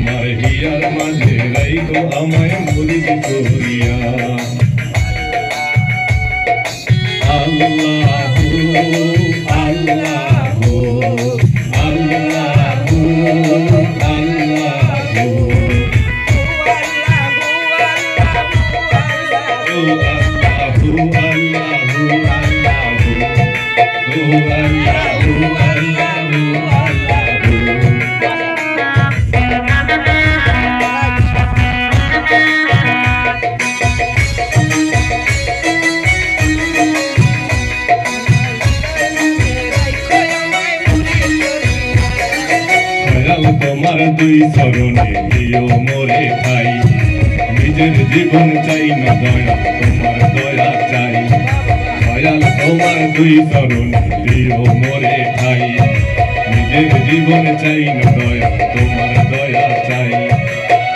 তোমার হিয়ার মাঝে রাইখো আমায় মুরিদ করিয়া আল্লাহু আল্লাহু আল্লাহু আল্লাহু তোমার দুই চরণে দিও মোরে ঠাই নিজের জীবন চাই না দয়া তোমার দয়া চাই দয়াল তোমার দুই চরণে দিও মোরে ঠাই নিজের জীবন চাই না দয়া তোমার দয়া চাই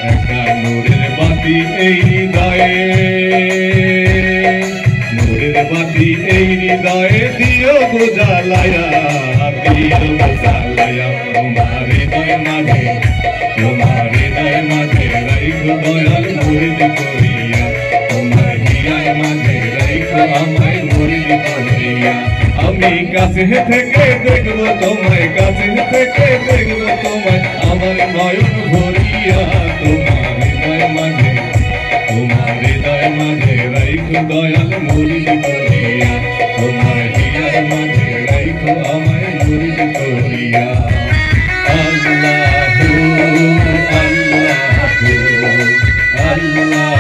একটা নূরের বাতি এই হৃদয়ে নূরের বাতি এই হৃদয়ে দিও গো জ্বালায়া দিও গো জ্বালায়া তোমার হৃদয় মাঝে রাইখো দয়াল মুরিদ করিয়া তোমার হিয়ার মাঝে রাইখো আমায় মুরিদ করিয়া আমি কাছে থেকে দেখবো তোমায় কাছে থেকে দেখবো তোমায় আমার নয়ন ভরিয়া তোমার হৃদয় মাঝে রাইখো দয়াল মুরিদ করিয়া তোমার হিয়ার মাঝে রাইখো আমায় মুরিদ করিয়া আল্লাহু আল্লাহু আল্লাহু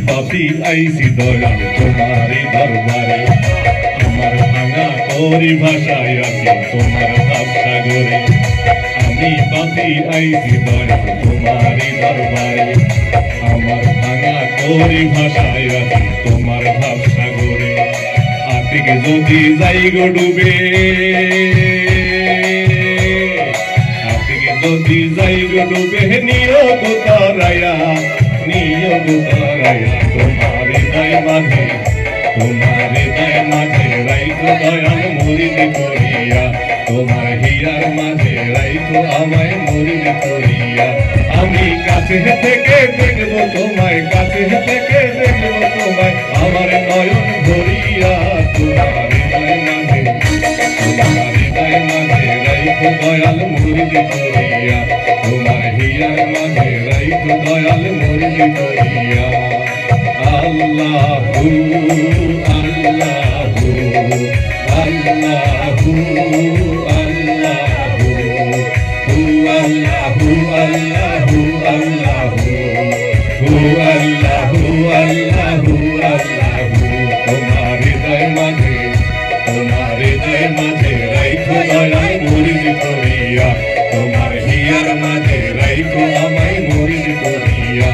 পাপি আইসি দয়াল তোমারি দরবারে আমার ভাঙা তোরি ভাষায় আছি তোমার ভাবসাগরে আমি পাপি আইসি দয়াল তোমারি দরবারে আমার ভাঙা তোরি ভাষায় আছি তোমার ভাবসাগরে আতিকে যদি যাই গো ডুবে আতিকে যদি যাই গো ডুবে নিও গো তারায়া তোমার হৃদয় মাঝে রাইখো দয়াল মুরিদ করিয়া তোমার হিয়ার মাঝে রাইখো আমায় মুরিদ করিয়া আমি কাছে থেকে দেখবো তোমায় কাছে থেকে দেখবো তোমায় আমার নয়ন ভরিয়া তোমার হৃদয় মাঝে রাইখো দয়াল মুরিদ করিয়া তোমার হিয়ার মাঝে রাইখো দয়াল মুরিদ করিয়া আল্লাহু আল্লাহু আল্লাহু আল্লাহু আল্লাহু আল্লাহু আল্লাহু আল্লাহু আল্লাহু আল্লাহু তোমার হৃদয় মাঝে রাইখো দয়াল মুরিদ করিয়া তোমার হিয়ার মাঝে রাইখো আমায় মুরিদ করিয়া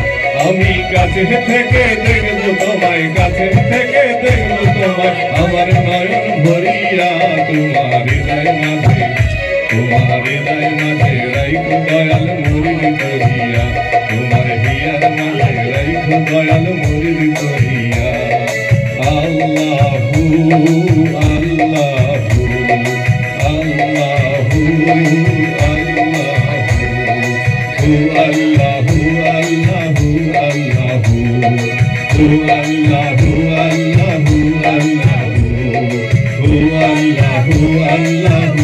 আমি কাছে থেকে দেখবো তোমায় কাছে থেকে দেখবো তোমায় আমার নয়ন ভরিয়া তোমার হৃদয় মাঝে রাইখো দয়াল মুরিদ করিয়া তোমার হিয়ার মাঝে রাইখো দয়াল মুরিদ করিয়া আল্লাহু আল্লাহু আল্লাহু আল্লাহু আল্লাহু আল্লাহু আল্লাহু আল্লাহু আল্লাহু আল্লাহু আল্লাহু